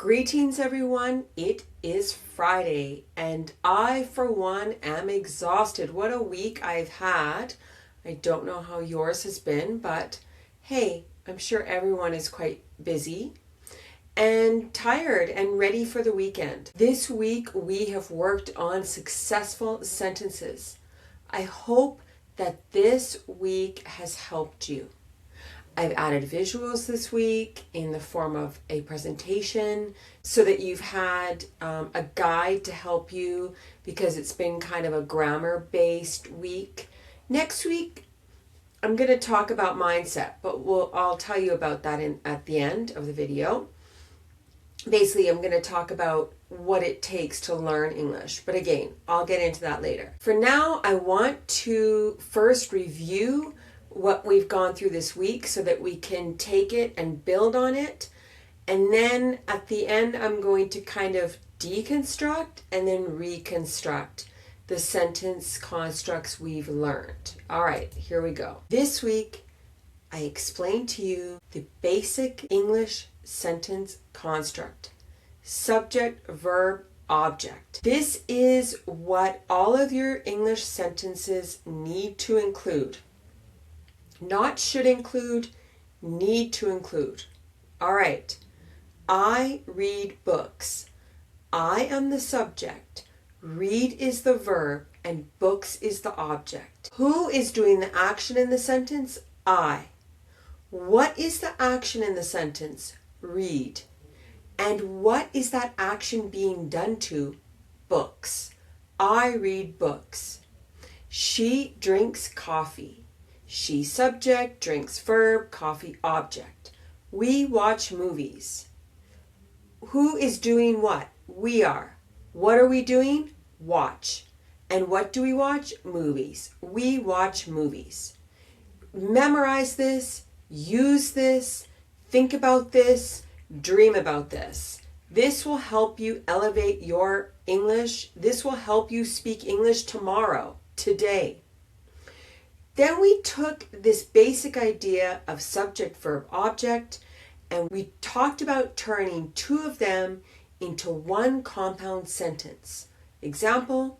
Greetings, everyone. It is Friday, and I, for one, am exhausted. What a week I've had. I don't know how yours has been, but hey, I'm sure everyone is quite busy and tired and ready for the weekend. This week, we have worked on successful sentences. I hope that this week has helped you. I've added visuals this week in the form of a presentation so that you've had a guide to help you because it's been kind of a grammar-based week. Next week, I'm going to talk about mindset, but I'll tell you about that at the end of the video. Basically, I'm going to talk about what it takes to learn English. But again, I'll get into that later. For now, I want to first review what we've gone through this week so that we can take it and build on it. And then at the end, I'm going to kind of deconstruct and then reconstruct the sentence constructs we've learned. All right, here we go. This week, I explained to you the basic English sentence construct. Subject, verb, object. This is what all of your English sentences need to include. Not should include, need to include. All right. I read books. I am the subject. Read is the verb and books is the object. Who is doing the action in the sentence? I. What is the action in the sentence? Read. And what is that action being done to? Books. I read books. She drinks coffee. She subject, drinks verb, coffee object. We watch movies. Who is doing what? We are. What are we doing? Watch. And what do we watch? Movies. We watch movies. Memorize this, use this, think about this, dream about this. This will help you elevate your English. This will help you speak English tomorrow, today. Then we took this basic idea of subject, verb, object, and we talked about turning two of them into one compound sentence. Example,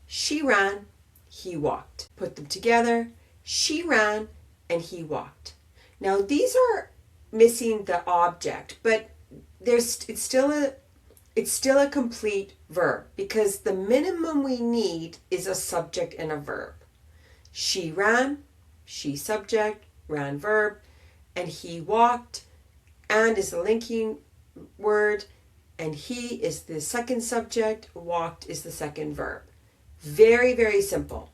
she ran, he walked. Put them together, she ran and he walked. Now these are missing the object, but it's still a complete verb because the minimum we need is a subject and a verb. She ran, she subject, ran verb, and he walked, and is the linking word, and he is the second subject, walked is the second verb. Very, very simple.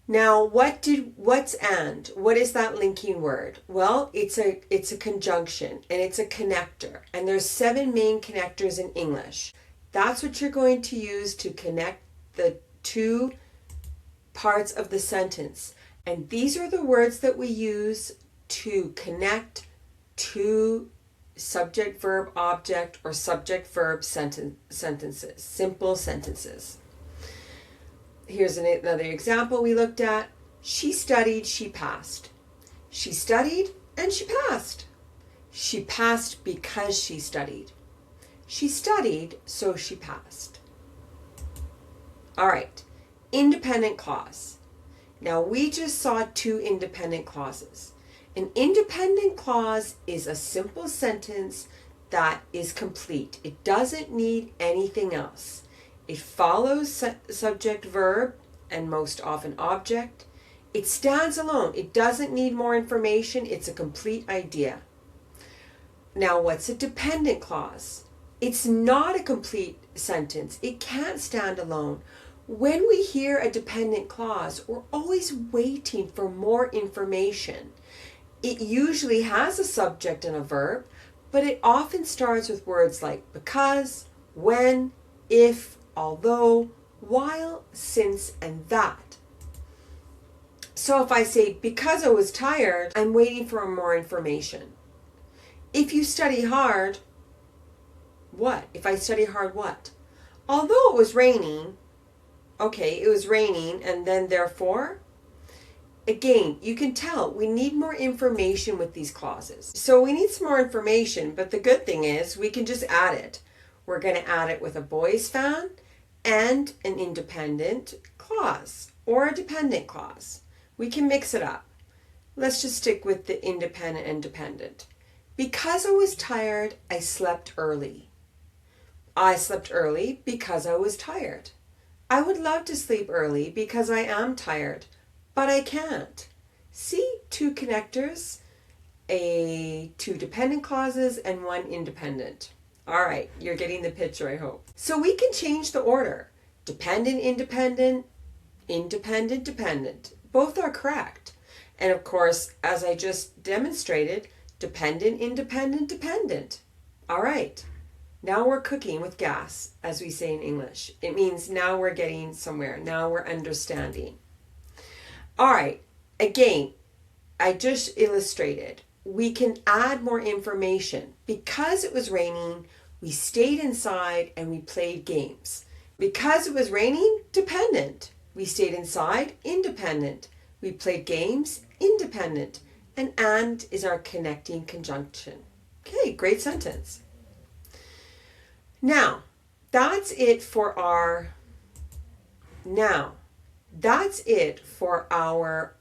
Now, what's and? What is that linking word? Well, it's a conjunction, and it's a connector, and there's 7 main connectors in English. That's what you're going to use to connect the two parts of the sentence. And these are the words that we use to connect two subject, verb, object, or subject, verb sentences, simple sentences. Here's another example we looked at. She studied, she passed. She studied and she passed. She passed because she studied. She studied, so she passed. All right. Independent clause. Now we just saw 2 independent clauses. An independent clause is a simple sentence that is complete. It doesn't need anything else. It follows subject, verb, and most often object. It stands alone. It doesn't need more information. It's a complete idea. Now what's a dependent clause? It's not a complete sentence. It can't stand alone. When we hear a dependent clause, we're always waiting for more information. It usually has a subject and a verb, but it often starts with words like because, when, if, although, while, since, and that. So if I say, because I was tired, I'm waiting for more information. If you study hard, what? If I study hard, what? Although it was raining, okay, it was raining, and then therefore, again, you can tell we need more information with these clauses. So we need some more information, but the good thing is we can just add it. We're going to add it with a boys fan and an independent clause or a dependent clause. We can mix it up. Let's just stick with the independent and dependent. Because I was tired, I slept early. I slept early because I was tired. I would love to sleep early because I am tired, but I can't. See, two connectors, two dependent clauses, and one independent. All right, you're getting the picture, I hope. So we can change the order. Dependent, independent, independent, dependent. Both are correct. And of course, as I just demonstrated, dependent, independent, dependent. All right. Now we're cooking with gas, as we say in English. It means now we're getting somewhere. Now we're understanding. All right. Again, I just illustrated. We can add more information. Because it was raining, we stayed inside and we played games. Because it was raining, dependent. We stayed inside, independent. We played games, independent. And is our connecting conjunction. Okay, great sentence. Now, that's it for our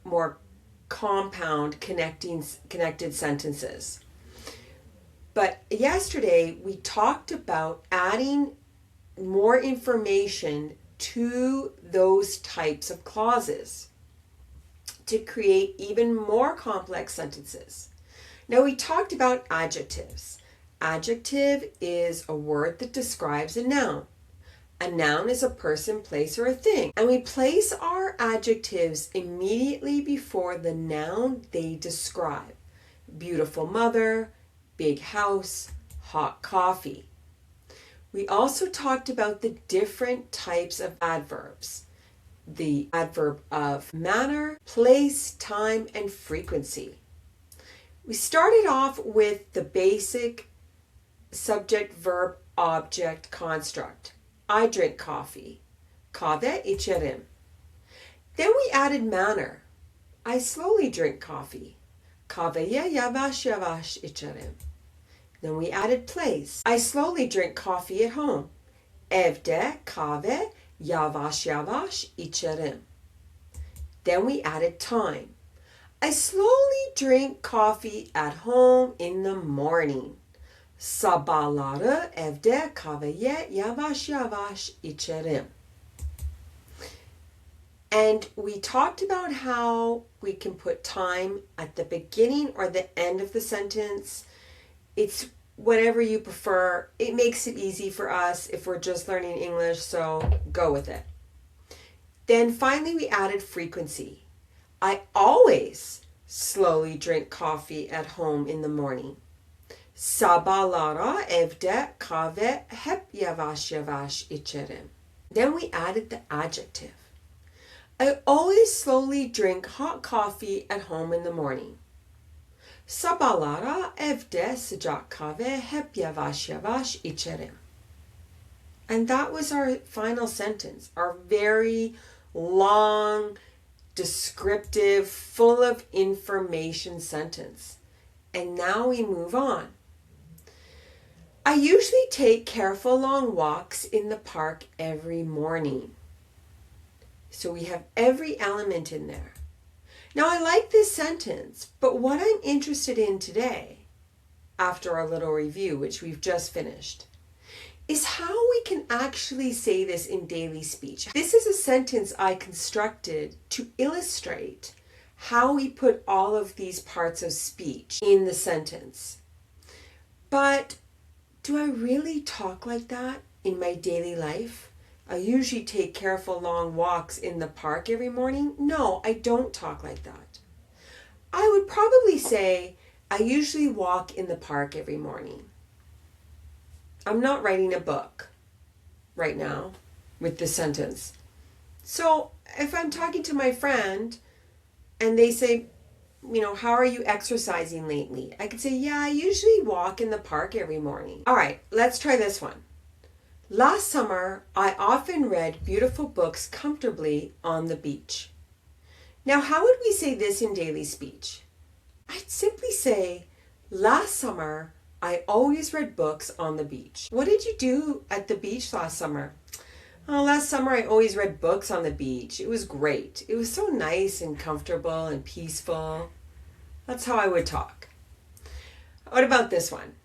more compound connected sentences. But yesterday we talked about adding more information to those types of clauses to create even more complex sentences. Now we talked about adjectives. Adjective is a word that describes a noun. A noun is a person, place, or a thing. And we place our adjectives immediately before the noun they describe. Beautiful mother, big house, hot coffee. We also talked about the different types of adverbs. The adverb of manner, place, time, and frequency. We started off with the basic subject, verb, object construct. I drink coffee. Kahve içerim. Then we added manner. I slowly drink coffee. Kahveyi yavaş yavaş içerim. Then we added place. I slowly drink coffee at home. Evde kahve yavaş yavaş içerim. Then we added time. I slowly drink coffee at home in the morning. Sabahları evde kahveyi yavaş yavaş içerim. And we talked about how we can put time at the beginning or the end of the sentence. It's whatever you prefer. It makes it easy for us if we're just learning English, so go with it. Then finally we added frequency. I always slowly drink coffee at home in the morning. Sabahlara evde kahve hep yavaş yavaş içerim. Then we added the adjective. I always slowly drink hot coffee at home in the morning. Sabahlara evde sıcak kahve hep yavaş yavaş içerim. And that was our final sentence, our very long, descriptive, full of information sentence. And now we move on. I usually take careful long walks in the park every morning. So we have every element in there. Now I like this sentence, but what I'm interested in today, after our little review, which we've just finished, is how we can actually say this in daily speech. This is a sentence I constructed to illustrate how we put all of these parts of speech in the sentence. But do I really talk like that in my daily life? I usually take careful long walks in the park every morning. No, I don't talk like that. I would probably say I usually walk in the park every morning. I'm not writing a book right now with this sentence. So if I'm talking to my friend and they say, how are you exercising lately? I could say, yeah, I usually walk in the park every morning. All right, let's try this one. Last summer, I often read beautiful books comfortably on the beach. Now, how would we say this in daily speech? I'd simply say, last summer, I always read books on the beach. What did you do at the beach last summer? Oh, last summer I always read books on the beach. It was great. It was so nice and comfortable and peaceful. That's how I would talk. What about this one?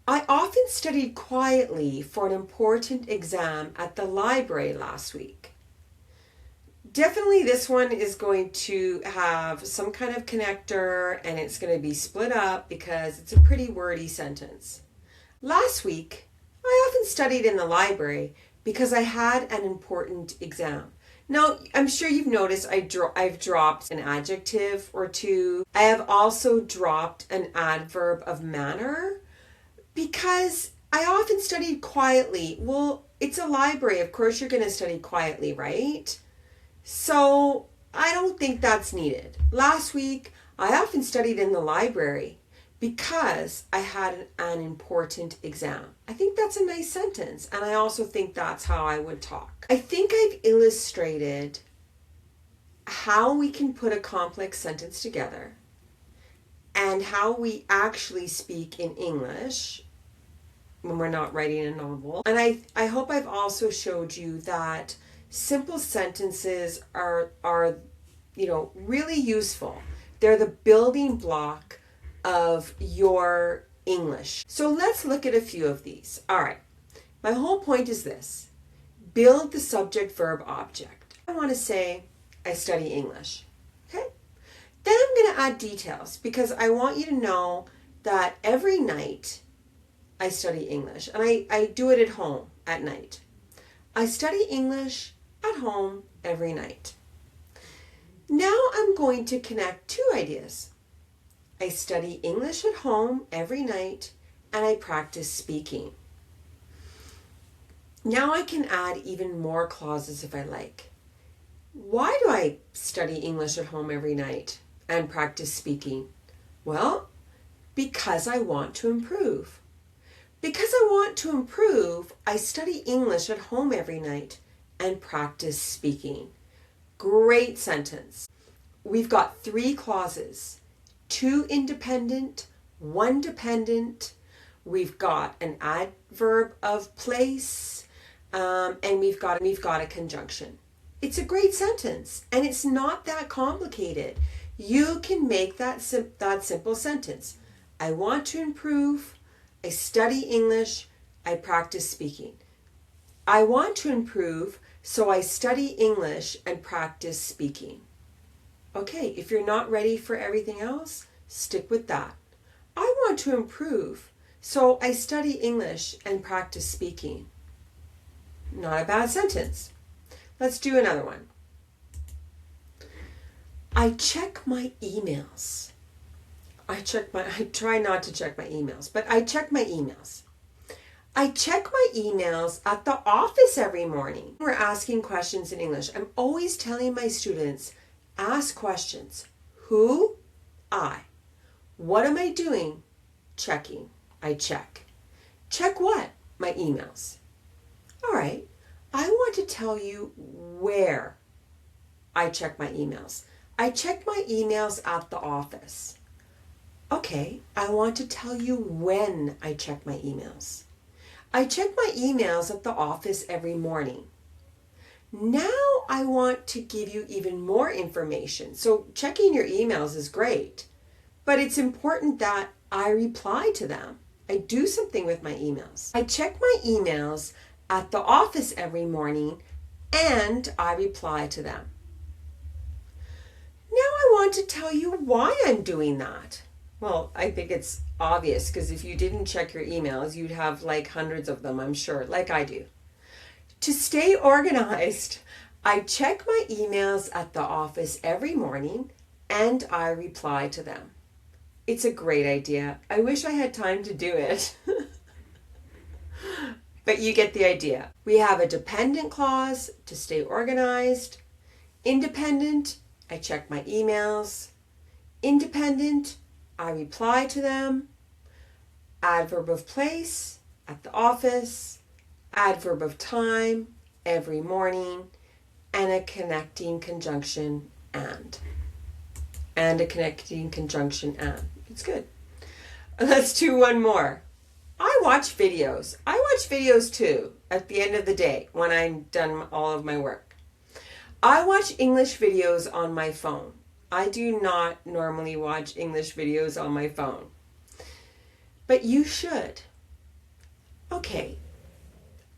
I often studied quietly for an important exam at the library last week. Definitely this one is going to have some kind of connector and it's going to be split up because it's a pretty wordy sentence. Last week, I often studied in the library because I had an important exam. Now, I'm sure you've noticed I've dropped an adjective or two. I have also dropped an adverb of manner because I often studied quietly. Well, it's a library. Of course, you're going to study quietly, right? So I don't think that's needed. Last week, I often studied in the library because I had an important exam. I think that's a nice sentence, and I also think that's how I would talk. I think I've illustrated how we can put a complex sentence together and how we actually speak in English when we're not writing a novel. And I hope I've also showed you that simple sentences are really useful. They're the building block of your English. So let's look at a few of these. All right. My whole point is this. Build the subject, verb, object. I want to say I study English. Okay? Then I'm going to add details because I want you to know that every night I study English and I do it at home at night. I study English at home every night. Now I'm going to connect two ideas. I study English at home every night and I practice speaking. Now I can add even more clauses if I like. Why do I study English at home every night and practice speaking? Well, because I want to improve. Because I want to improve, I study English at home every night and practice speaking. Great sentence. We've got three clauses. 2 independent, 1 dependent. We've got an adverb of place, and we've got a conjunction. It's a great sentence, and it's not that complicated. You can make that simple sentence. I want to improve. I study English. I practice speaking. I want to improve, so I study English and practice speaking. Okay, if you're not ready for everything else, stick with that. I want to improve, so I study English and practice speaking. Not a bad sentence. Let's do another one. I check my emails. I try not to check my emails, but I check my emails. I check my emails at the office every morning. We're asking questions in English. I'm always telling my students, ask questions. Who? I. What am I doing? Checking. I check. Check what? My emails. All right. I want to tell you where I check my emails. I check my emails at the office. Okay. I want to tell you when I check my emails. I check my emails at the office every morning. Now I want to give you even more information. So checking your emails is great, but it's important that I reply to them. I do something with my emails. I check my emails at the office every morning and I reply to them. Now I want to tell you why I'm doing that. Well, I think it's obvious because if you didn't check your emails, you'd have like hundreds of them, I'm sure, like I do. To stay organized, I check my emails at the office every morning and I reply to them. It's a great idea. I wish I had time to do it. But you get the idea. We have a dependent clause to stay organized. Independent, I check my emails. Independent, I reply to them. Adverb of place, at the office. Adverb of time, every morning. And a connecting conjunction and a connecting conjunction and. It's good. Let's do one more. I watch videos. I watch videos too at the end of the day when I'm done all of my work. I watch English videos on my phone. I do not normally watch English videos on my phone. But you should. Okay.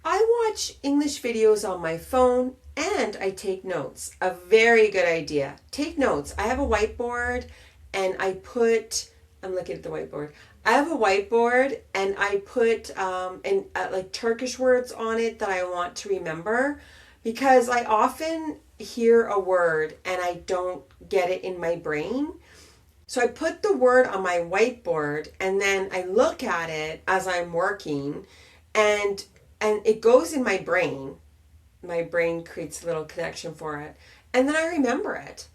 I watch English videos on my phone and I take notes. A very good idea. Take notes. I have a whiteboard and I'm looking at the whiteboard. I have a whiteboard and I put like Turkish words on it that I want to remember, because I often hear a word and I don't get it in my brain. So I put the word on my whiteboard and then I look at it as I'm working and it goes in my brain. My brain creates a little connection for it. And then I remember it.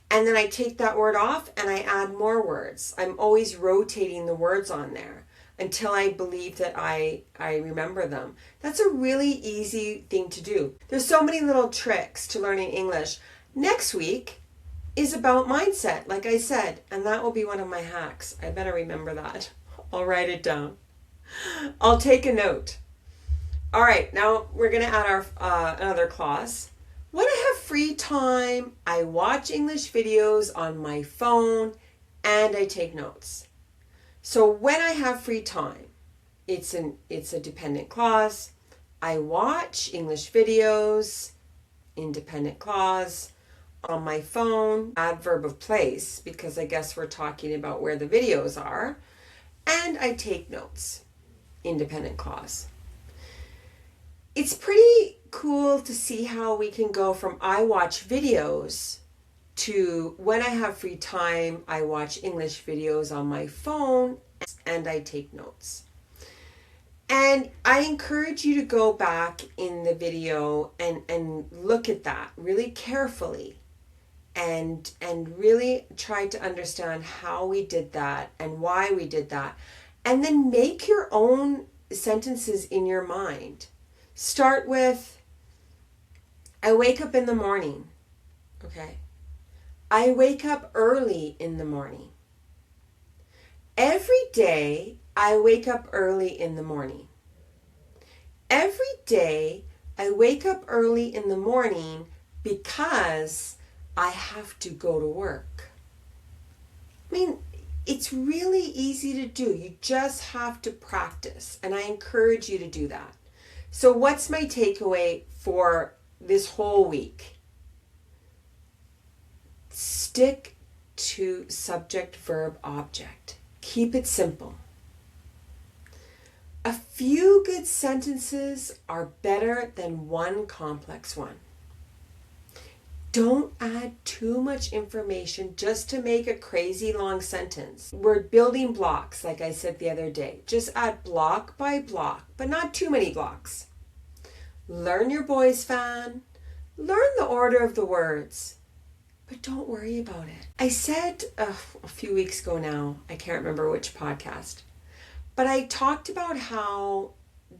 And then I take that word off and I add more words. I'm always rotating the words on there until I believe that I remember them. That's a really easy thing to do. There's so many little tricks to learning English. Next week is about mindset, like I said, and that will be one of my hacks. I better remember that. I'll write it down. I'll take a note. All right, now we're going to add our another clause. When I have free time, I watch English videos on my phone and I take notes. So when I have free time, it's a dependent clause. I watch English videos, independent clause, on my phone, adverb of place, because I guess we're talking about where the videos are, and I take notes, independent clause. It's pretty cool to see how we can go from I watch videos to when I have free time, I watch English videos on my phone and I take notes. And I encourage you to go back in the video and look at that really carefully and really try to understand how we did that and why we did that. And then make your own sentences in your mind. Start with, I wake up in the morning. Okay. I wake up early in the morning. Every day, I wake up early in the morning. Every day, I wake up early in the morning because I have to go to work. I mean, it's really easy to do. You just have to practice, and I encourage you to do that. So what's my takeaway for this whole week? Stick to subject, verb, object. Keep it simple. A few good sentences are better than one complex one. Don't add too much information just to make a crazy long sentence. We're building blocks, like I said the other day. Just add block by block, but not too many blocks. Learn your boys fan. Learn the order of the words, but don't worry about it. I said a few weeks ago now, I can't remember which podcast, but I talked about how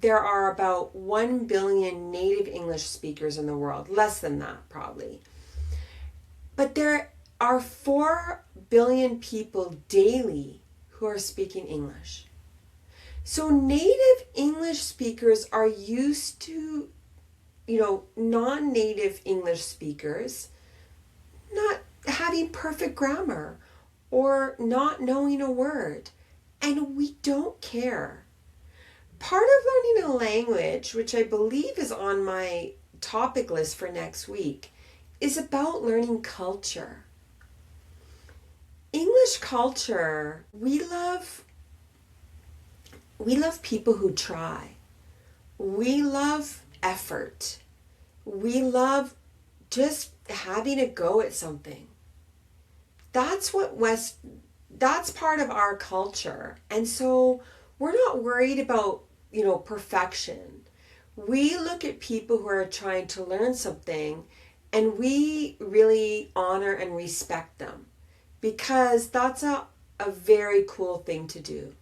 there are about 1 billion native English speakers in the world, less than that probably. But there are 4 billion people daily who are speaking English. So native English speakers are used to, non-native English speakers not having perfect grammar or not knowing a word. And we don't care. Part of learning a language, which I believe is on my topic list for next week, is about learning culture. English culture, we love people who try. We love effort. We love just having a go at something. That's part of our culture. And so we're not worried about, perfection. We look at people who are trying to learn something and we really honor and respect them, because that's a very cool thing to do.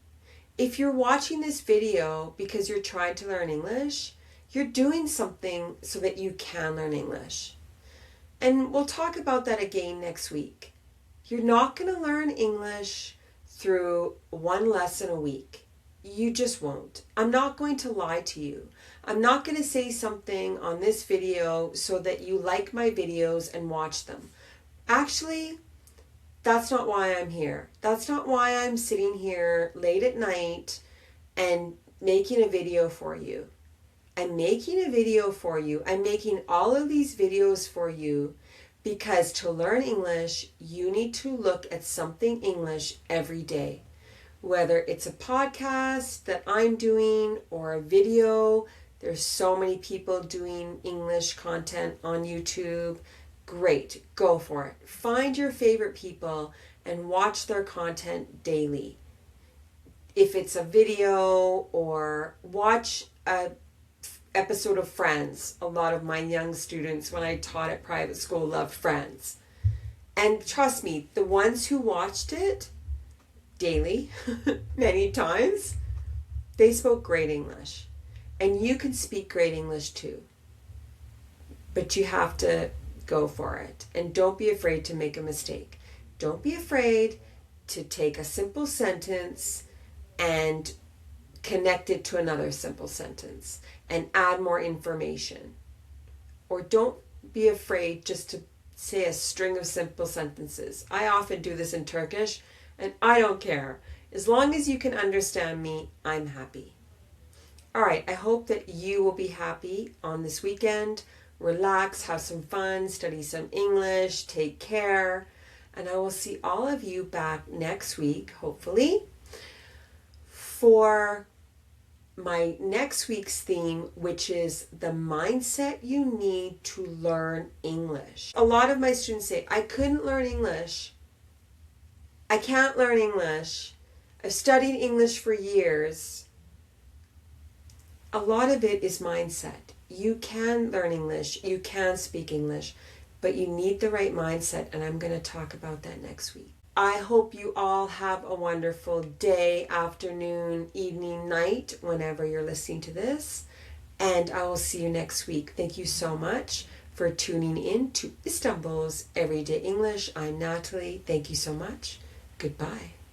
If you're watching this video because you're trying to learn English, you're doing something so that you can learn English. And we'll talk about that again next week. You're not going to learn English through one lesson a week. You just won't. I'm not going to lie to you. I'm not going to say something on this video so that you like my videos and watch them. Actually, that's not why I'm here. That's not why I'm sitting here late at night and making a video for you. I'm making a video for you. I'm making all of these videos for you because to learn English, you need to look at something English every day. Whether it's a podcast that I'm doing or a video, there's so many people doing English content on YouTube. Great, go for it. Find your favorite people and watch their content daily. If it's a video or watch a episode of Friends. A lot of my young students when I taught at private school loved Friends. And trust me, the ones who watched it daily, many times, they spoke great English. And you can speak great English too. But you have to go for it. And don't be afraid to make a mistake. Don't be afraid to take a simple sentence and connect it to another simple sentence and add more information. Or don't be afraid just to say a string of simple sentences. I often do this in Turkish and I don't care. As long as you can understand me, I'm happy. All right, I hope that you will be happy on this weekend. Relax, have some fun, study some English, take care. And I will see all of you back next week, hopefully, for my next week's theme, which is the mindset you need to learn English. A lot of my students say, I couldn't learn English. I can't learn English. I've studied English for years. A lot of it is mindset. You can learn English, you can speak English, but you need the right mindset, and I'm going to talk about that next week. I hope you all have a wonderful day, afternoon, evening, night, whenever you're listening to this. And I will see you next week. Thank you so much for tuning in to Istanbul's Everyday English. I'm Natalie. Thank you so much. Goodbye.